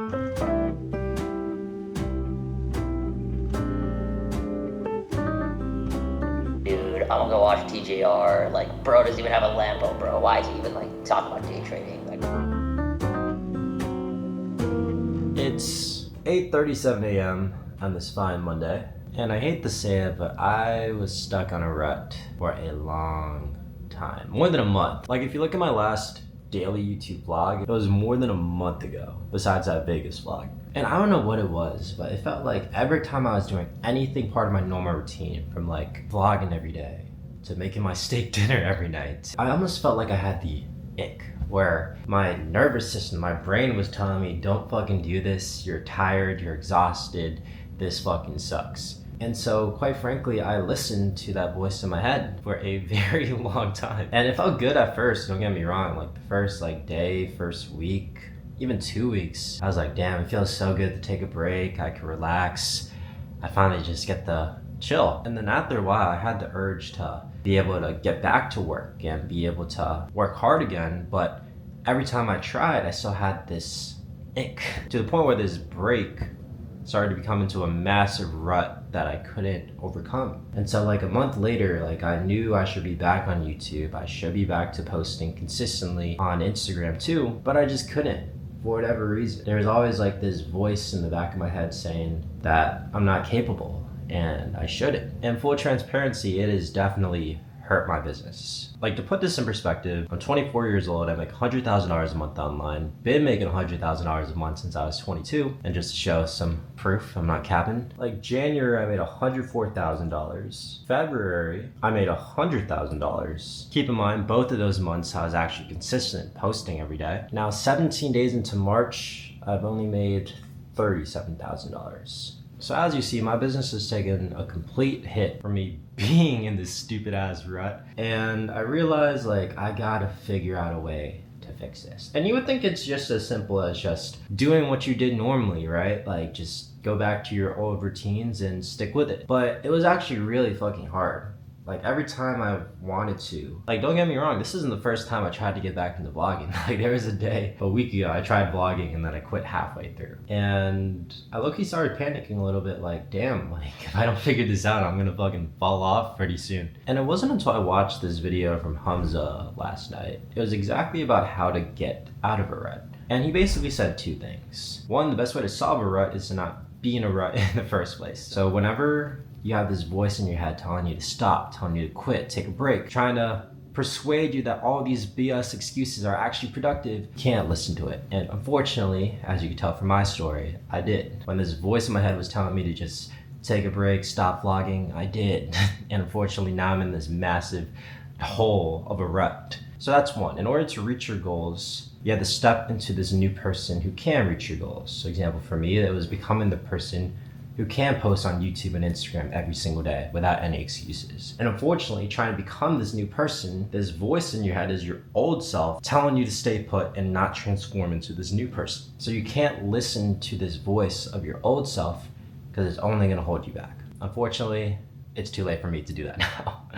Dude, I'm gonna go watch TJR. Like, bro doesn't even have a Lambo, bro. Why is he even like talking about day trading? Like, it's 8:37 a.m. on this fine Monday, and I hate to say it, but I was stuck on a rut for a long time, more than a month. Like, if you look at my last daily YouTube vlog, it was more than a month ago, besides that Vegas vlog. And I don't know what it was, but it felt like every time I was doing anything part of my normal routine, from like vlogging every day to making my steak dinner every night, I almost felt like I had the ick, where my nervous system, my brain was telling me, don't fucking do this, you're tired, you're exhausted, this fucking sucks. And so, quite frankly, I listened to that voice in my head for a very long time. And it felt good at first, don't get me wrong. Like the first day, first week, even 2 weeks, I was like, damn, it feels so good to take a break. I can relax. I finally just get to chill. And then after a while, I had the urge to be able to get back to work and be able to work hard again. But every time I tried, I still had this ick, to the point where this break started to become into a massive rut that I couldn't overcome. And so like a month later, like I knew I should be back on YouTube. I should be back to posting consistently on Instagram too, but I just couldn't. For whatever reason, there was always like this voice in the back of my head saying that I'm not capable and I shouldn't. And full transparency, it has definitely hurt my business. Like, to put this in perspective, I'm 24 years old, I make $100,000 a month online, been making $100,000 a month since I was 22, and just to show some proof I'm not capping, like January I made $104,000, February I made $100,000. Keep in mind, both of those months I was actually consistent posting every day. Now 17 days into March, I've only made $37,000. So as you see, my business has taken a complete hit for me being in this stupid ass rut. And I realized like I gotta figure out a way to fix this. And you would think it's just as simple as just doing what you did normally, right? Like just go back to your old routines and stick with it. But it was actually really fucking hard. Like every time I wanted to, like don't get me wrong, this isn't the first time I tried to get back into vlogging. Like there was a week ago, I tried vlogging and then I quit halfway through. And I low-key started panicking a little bit, like damn, like if I don't figure this out, I'm gonna fucking fall off pretty soon. And it wasn't until I watched this video from Hamza last night, it was exactly about how to get out of a rut. And he basically said two things. One, the best way to solve a rut is to not be in a rut in the first place. So whenever you have this voice in your head telling you to stop, telling you to quit, take a break, trying to persuade you that all these BS excuses are actually productive, you can't listen to it. And unfortunately, as you can tell from my story, I did. When this voice in my head was telling me to just take a break, stop vlogging, I did. And unfortunately, now I'm in this massive hole of a rut. So that's one. In order to reach your goals, you have to step into this new person who can reach your goals. So example for me, it was becoming the person who can post on YouTube and Instagram every single day without any excuses. And unfortunately, trying to become this new person, this voice in your head is your old self telling you to stay put and not transform into this new person. So you can't listen to this voice of your old self because it's only gonna hold you back. Unfortunately, it's too late for me to do that now.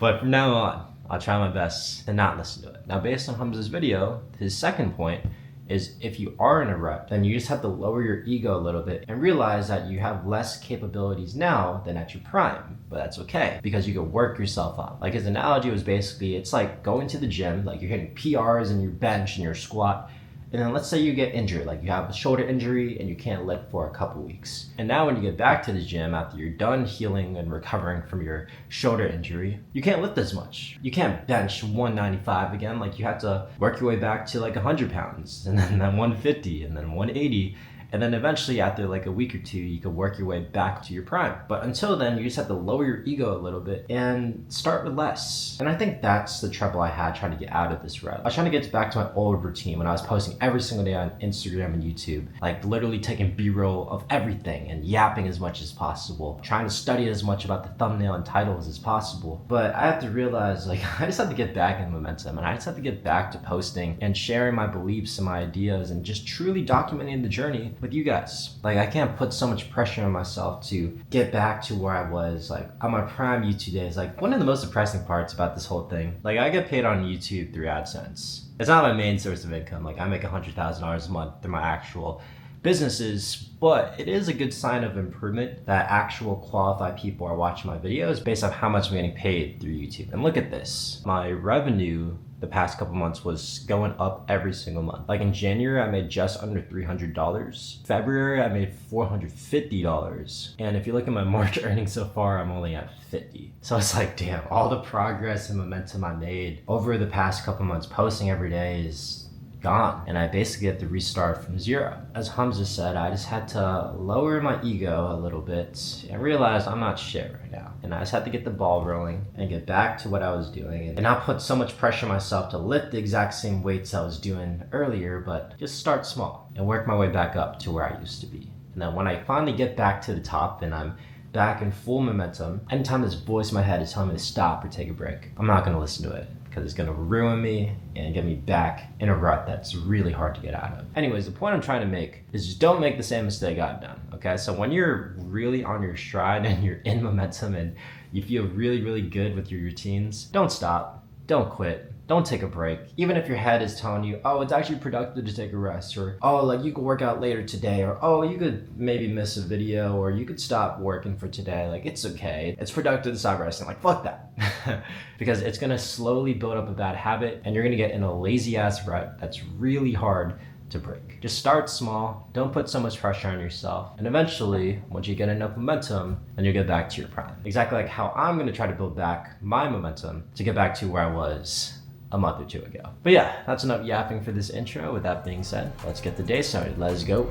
But from now on, I'll try my best to not listen to it. Now, based on Hamza's video, his second point is if you are in a rut, then you just have to lower your ego a little bit and realize that you have less capabilities now than at your prime. But that's okay, because you can work yourself up. Like his analogy was basically, it's like going to the gym, like you're hitting PRs in your bench and your squat, and then let's say you get injured, like you have a shoulder injury and you can't lift for a couple weeks. And now when you get back to the gym after you're done healing and recovering from your shoulder injury, you can't lift as much. You can't bench 195 again, like you have to work your way back to like 100 pounds and then 150 and then 180. And then eventually after like a week or two, you can work your way back to your prime. But until then, you just have to lower your ego a little bit and start with less. And I think that's the trouble I had trying to get out of this rut. I was trying to get back to my old routine when I was posting every single day on Instagram and YouTube, like literally taking B-roll of everything and yapping as much as possible, trying to study as much about the thumbnail and titles as possible. But I have to realize, like, I just have to get back in momentum, and I just have to get back to posting and sharing my beliefs and my ideas and just truly documenting the journey with you guys. Like, I can't put so much pressure on myself to get back to where I was like on my prime YouTube days. Like, one of the most depressing parts about this whole thing, like I get paid on YouTube through AdSense. It's not my main source of income. Like I make $100,000 a month through my actual businesses, but it is a good sign of improvement that actual qualified people are watching my videos based on how much I'm getting paid through YouTube. And look at this. My revenue the past couple months was going up every single month. Like in January, I made just under $300. February, I made $450. And if you look at my March earnings so far, I'm only at 50. So it's like, damn, all the progress and momentum I made over the past couple months posting every day is gone, and I basically have to restart from zero. As Hamza said, I just had to lower my ego a little bit and realize I'm not shit right now. And I just had to get the ball rolling and get back to what I was doing and not put so much pressure on myself to lift the exact same weights I was doing earlier, but just start small and work my way back up to where I used to be. And then when I finally get back to the top and I'm back in full momentum, anytime this voice in my head is telling me to stop or take a break, I'm not gonna listen to it, because it's gonna ruin me and get me back in a rut that's really hard to get out of. Anyways, the point I'm trying to make is just don't make the same mistake I've done, okay? So when you're really on your stride and you're in momentum and you feel really, really good with your routines, don't stop, don't quit, don't take a break. Even if your head is telling you, oh, it's actually productive to take a rest, or oh, like you could work out later today, or oh, you could maybe miss a video, or you could stop working for today. Like, it's okay. It's productive to stop resting. Like, fuck that. Because it's gonna slowly build up a bad habit and you're gonna get in a lazy ass rut that's really hard to break. Just start small, don't put so much pressure on yourself, and eventually, once you get enough momentum, then you'll get back to your prime. Exactly like how I'm gonna try to build back my momentum to get back to where I was a month or two ago. But yeah, that's enough yapping for this intro. With that being said, let's get the day started. Let's go.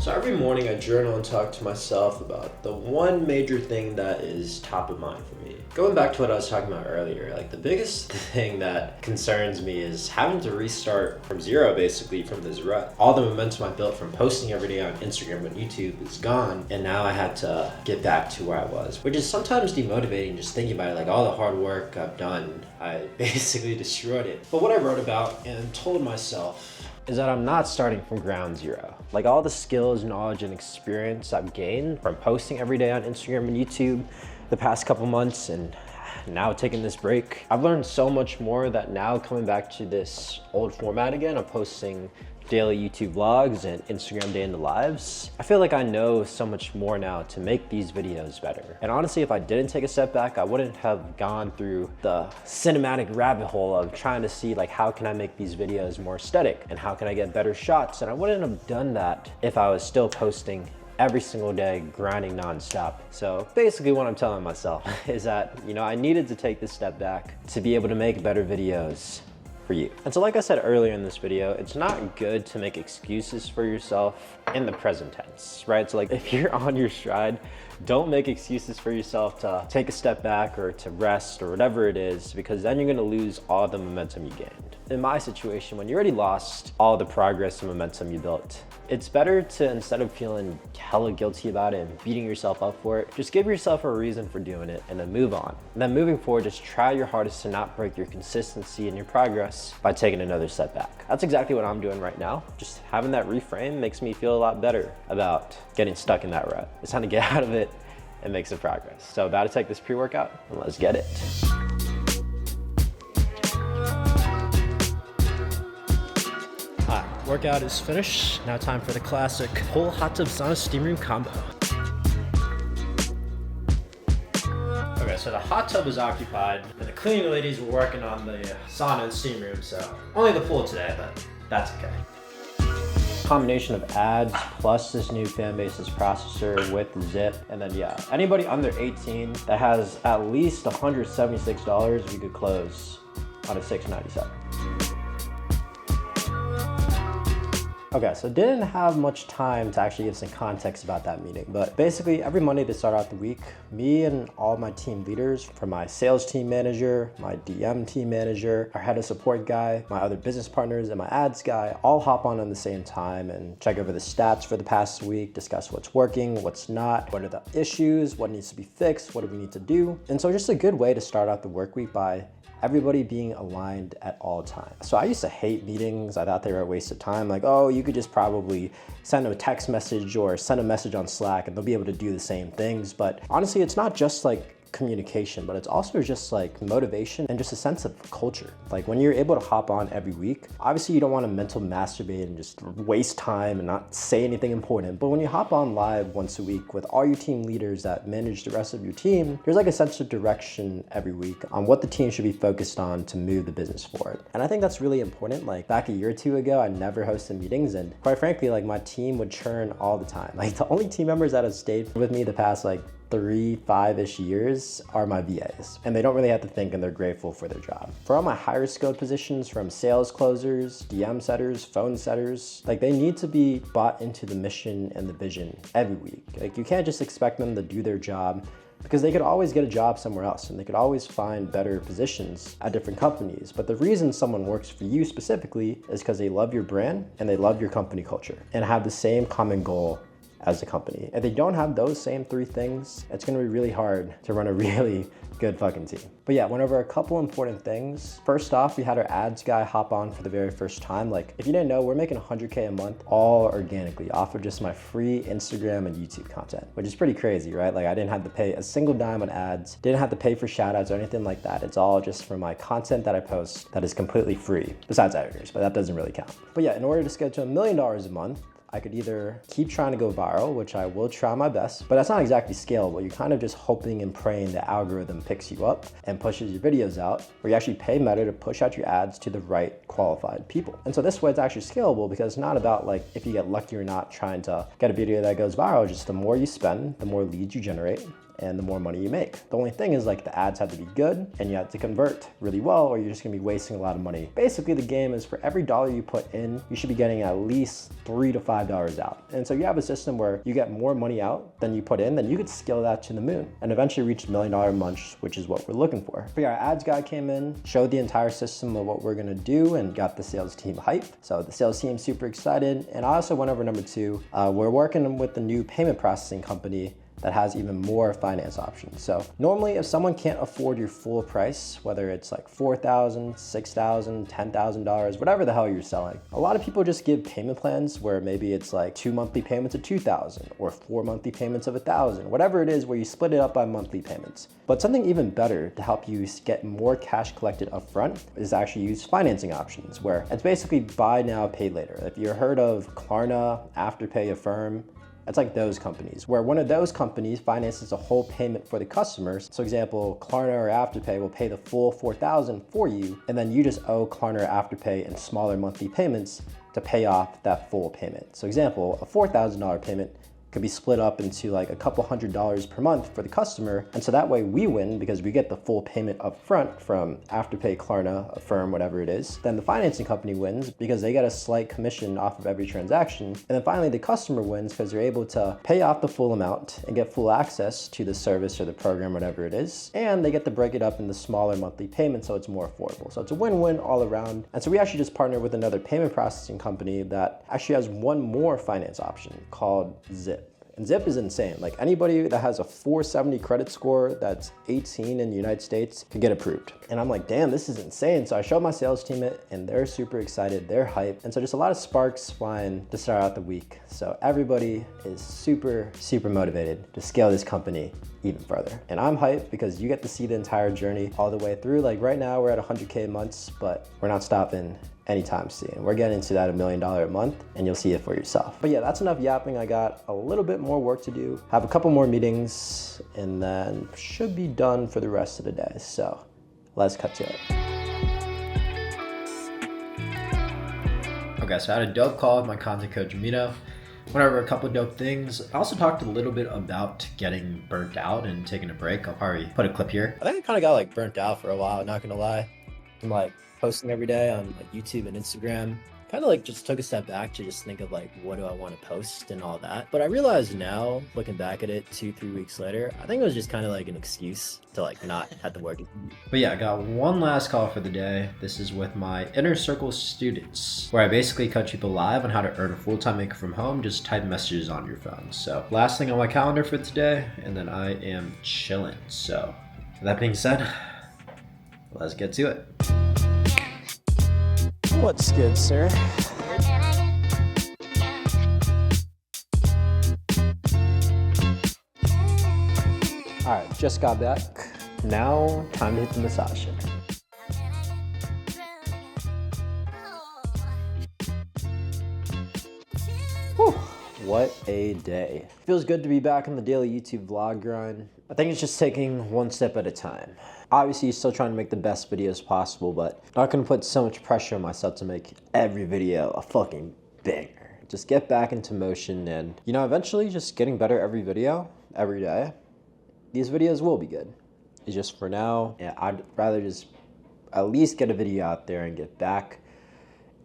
So every morning I journal and talk to myself about the one major thing that is top of mind for me. Going back to what I was talking about earlier, like the biggest thing that concerns me is having to restart from zero, basically from this rut. All the momentum I built from posting every day on Instagram and YouTube is gone, and now I had to get back to where I was, which is sometimes demotivating just thinking about it, like all the hard work I've done, I basically destroyed it. But what I wrote about and told myself is that I'm not starting from ground zero. Like all the skills, knowledge, and experience I've gained from posting every day on Instagram and YouTube the past couple months and now taking this break, I've learned so much more that now coming back to this old format again of posting daily YouTube vlogs and Instagram day in the lives, I feel like I know so much more now to make these videos better. And honestly, if I didn't take a step back, I wouldn't have gone through the cinematic rabbit hole of trying to see like, how can I make these videos more aesthetic and how can I get better shots? And I wouldn't have done that if I was still posting every single day, grinding nonstop. So basically what I'm telling myself is that, you know, I needed to take this step back to be able to make better videos for you. And so like I said earlier in this video, it's not good to make excuses for yourself in the present tense, right? So like if you're on your stride, don't make excuses for yourself to take a step back or to rest or whatever it is, because then you're gonna lose all the momentum you gained. In my situation, when you already lost all the progress and momentum you built, it's better to, instead of feeling hella guilty about it and beating yourself up for it, just give yourself a reason for doing it and then move on. And then moving forward, just try your hardest to not break your consistency and your progress by taking another step back. That's exactly what I'm doing right now. Just having that reframe makes me feel a lot better about getting stuck in that rut. It's time to get out of it and make some progress. So about to take this pre-workout and let's get it. Workout is finished. Now time for the classic whole hot tub sauna steam room combo. Okay, so the hot tub is occupied, and the cleaning ladies were working on the sauna and steam room, so only the pool today, but that's okay. Combination of ads plus this new Fanbases processor with Zip, and then yeah, anybody under 18 that has at least $176, we could close on a $697. Okay, so didn't have much time to actually give some context about that meeting, but basically every Monday to start out the week, me and all my team leaders, from my sales team manager, my DM team manager, our head of support guy, my other business partners, and my ads guy, all hop on the same time and check over the stats for the past week, discuss what's working, what's not, what are the issues, what needs to be fixed, what do we need to do. And so just a good way to start out the work week by everybody being aligned at all times. So I used to hate meetings. I thought they were a waste of time. Like, oh, you could just probably send a text message or send a message on Slack and they'll be able to do the same things. But honestly, it's not just like communication, but it's also just like motivation and just a sense of culture. Like when you're able to hop on every week, obviously you don't want to mental masturbate and just waste time and not say anything important. But when you hop on live once a week with all your team leaders that manage the rest of your team, there's like a sense of direction every week on what the team should be focused on to move the business forward. And I think that's really important. Like back a year or two ago, I never hosted meetings, and quite frankly, like my team would churn all the time. Like the only team members that have stayed with me the past like 3-5-ish years are my VAs, and they don't really have to think, and they're grateful for their job. For all my higher skilled positions, from sales closers, DM setters, phone setters, like they need to be bought into the mission and the vision every week. Like you can't just expect them to do their job, because they could always get a job somewhere else and they could always find better positions at different companies. But the reason someone works for you specifically is because they love your brand and they love your company culture and have the same common goal as a company. If they don't have those same 3 things, it's gonna be really hard to run a really good fucking team. But yeah, went over a couple important things. First off, we had our ads guy hop on for the very first time. Like if you didn't know, we're making 100K a month all organically off of just my free Instagram and YouTube content, which is pretty crazy, right? Like I didn't have to pay a single dime on ads, didn't have to pay for shout outs or anything like that. It's all just for my content that I post that is completely free, besides editors, but that doesn't really count. But yeah, in order to scale to $1 million a month, I could either keep trying to go viral, which I will try my best, but that's not exactly scalable. You're kind of just hoping and praying the algorithm picks you up and pushes your videos out, or you actually pay Meta to push out your ads to the right qualified people. And so this way it's actually scalable, because it's not about like if you get lucky or not trying to get a video that goes viral. Just the more you spend, the more leads you generate, and the more money you make. The only thing is like the ads have to be good and you have to convert really well, or you're just gonna be wasting a lot of money. Basically, the game is for every dollar you put in, you should be getting at least $3 to $5 out. And so you have a system where you get more money out than you put in, then you could scale that to the moon and eventually reach $1 million a month, which is what we're looking for. But yeah, our ads guy came in, showed the entire system of what we're gonna do, and got the sales team hype. So the sales team's super excited. And I also went over number 2. We're working with the new payment processing company that has even more finance options. So normally if someone can't afford your full price, whether it's like $4,000, $6,000, $10,000, whatever the hell you're selling, a lot of people just give payment plans where maybe it's like 2 monthly payments of $2,000 or 4 monthly payments of $1,000, whatever it is, where you split it up by monthly payments. But something even better to help you get more cash collected upfront is actually use financing options, where it's basically buy now, pay later. If you've heard of Klarna, Afterpay, Affirm, it's like those companies, where one of those companies finances a whole payment for the customers. So example, Klarna or Afterpay will pay the full $4,000 for you, and then you just owe Klarna or Afterpay in smaller monthly payments to pay off that full payment. So example, a $4,000 payment could be split up into like a couple $100s per month for the customer. And so that way we win, because we get the full payment up front from Afterpay, Klarna, Affirm, whatever it is. Then the financing company wins because they get a slight commission off of every transaction. And then finally the customer wins because they're able to pay off the full amount and get full access to the service or the program, whatever it is. And they get to break it up into smaller monthly payments, so it's more affordable. So it's a win-win all around. And so we actually just partnered with another payment processing company that actually has one more finance option called Zip. And Zip is insane. Like anybody that has a 470 credit score that's 18 in the United States can get approved. And I'm like, damn, this is insane. So I showed my sales team it and they're super excited, they're hyped. And so just a lot of sparks flying to start out the week. So everybody is super, super motivated to scale this company even further. And I'm hyped because you get to see the entire journey all the way through. Like right now we're at 100K months, but we're not stopping anytime soon. We're getting to that $1 million a month, and you'll see it for yourself. But yeah, that's enough yapping. I got a little bit more work to do. Have a couple more meetings, and then should be done for the rest of the day. So let's cut to it. Okay, so I had a dope call with my content coach, Mito. Went over a couple of dope things. I also talked a little bit about getting burnt out and taking a break. I'll probably put a clip here. I think I kind of got like burnt out for a while, not gonna lie. I'm like posting every day on like YouTube and Instagram. Kind of like just took a step back to just think of like, what do I want to post and all that. But I realize now, looking back at it 2-3 weeks later, I think it was just kind of like an excuse to like not have to work. But yeah, I got one last call for the day. This is with my inner circle students, where I basically coach people live on how to earn a full-time income from home. Just type messages on your phone. So last thing on my calendar for today, and then I am chilling. So with that being said, let's get to it. What's good, sir? All right, just got back. Now, time to hit the massage chair. Whew, what a day. Feels good to be back on the daily YouTube vlog grind. I think it's just taking one step at a time. Obviously, still trying to make the best videos possible, but not gonna put so much pressure on myself to make every video a fucking banger. Just get back into motion and, you know, eventually just getting better every video, every day. These videos will be good. It's just for now, yeah, I'd rather just at least get a video out there and get back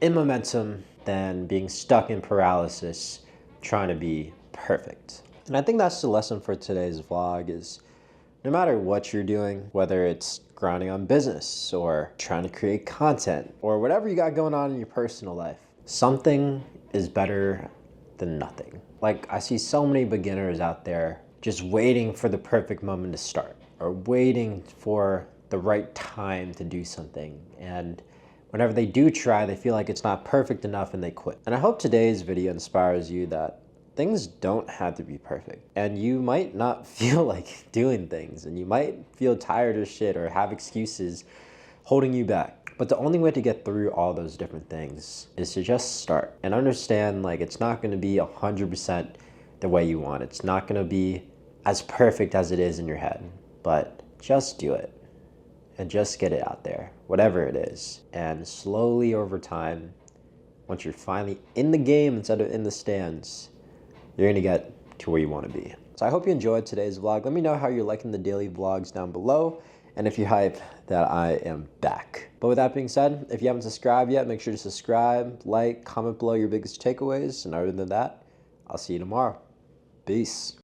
in momentum than being stuck in paralysis trying to be perfect. And I think that's the lesson for today's vlog is no matter what you're doing, whether it's grinding on business or trying to create content or whatever you got going on in your personal life, something is better than nothing. Like I see so many beginners out there just waiting for the perfect moment to start or waiting for the right time to do something. And whenever they do try, they feel like it's not perfect enough and they quit. And I hope today's video inspires you that things don't have to be perfect. And you might not feel like doing things and you might feel tired of shit or have excuses holding you back. But the only way to get through all those different things is to just start and understand like it's not gonna be 100% the way you want. It's not gonna be as perfect as it is in your head, but just do it and just get it out there, whatever it is. And slowly over time, once you're finally in the game instead of in the stands, you're gonna get to where you wanna be. So I hope you enjoyed today's vlog. Let me know how you're liking the daily vlogs down below and if you're hyped that I am back. But with that being said, if you haven't subscribed yet, make sure to subscribe, like, comment below your biggest takeaways. And other than that, I'll see you tomorrow. Peace.